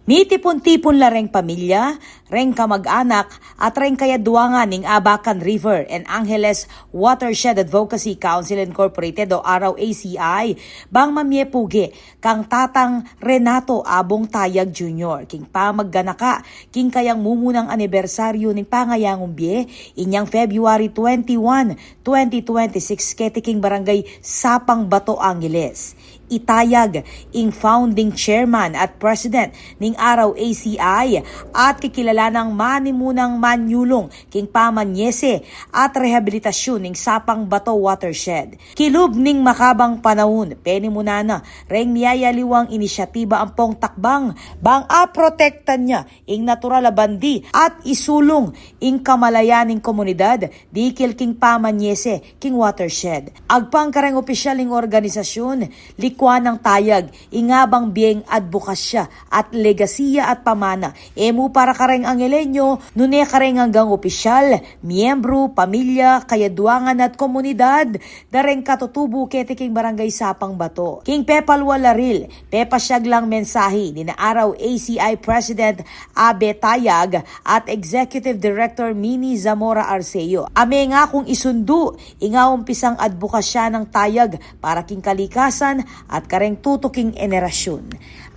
Mitipon-tipon la reng pamilya, reng kamag-anak at reng kayaduangan ning Abacan River and Angeles Watershed Advocacy Council Incorporated o Araw ACI bang mamyepuge kang tatang Renato Abong Tayag Jr. king pamagganaka king kayang mumunang anibersaryo ning pangayangong bie inyang February 21, 2026 ketiking barangay Sapang Bato, Angeles. Itayag ing founding chairman at president ning Araw ACI at kikilalanang manimunang manyulong king pamanyese at rehabilitasyon ning Sapang Bato Watershed. Kilub ning makabang panahon, penimunana reng miyayaliwang inisyatiba ang pong takbang bang aprotektan niya ing natural a bandi at isulong ing kamalayan ning komunidad dikil king pamanyese king watershed. Agpang kareng opisyal ning organisasyon, kuan ng tayag, ingabang biyeng advokasya at legasiya at pamana. Emu para kareng Angelenyo, nune kareng hanggang opisyal, miyembro, pamilya, kayaduangan at komunidad, dareng katutubo ketiking barangay Sapang Bato. King Pepal Walaril, pepasyag lang mensahe ni na Araw ACI President Abe Tayag at Executive Director Mini Zamora Arceo. Ame nga kung isundu, ingawumpisang advokasya ng tayag para king kalikasan at kareng tutuking enerasyon.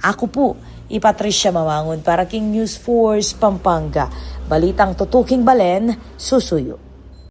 Ako po, Patricia Mamangon para King News Force Pampanga. Balitang tutuking balen, susuyo.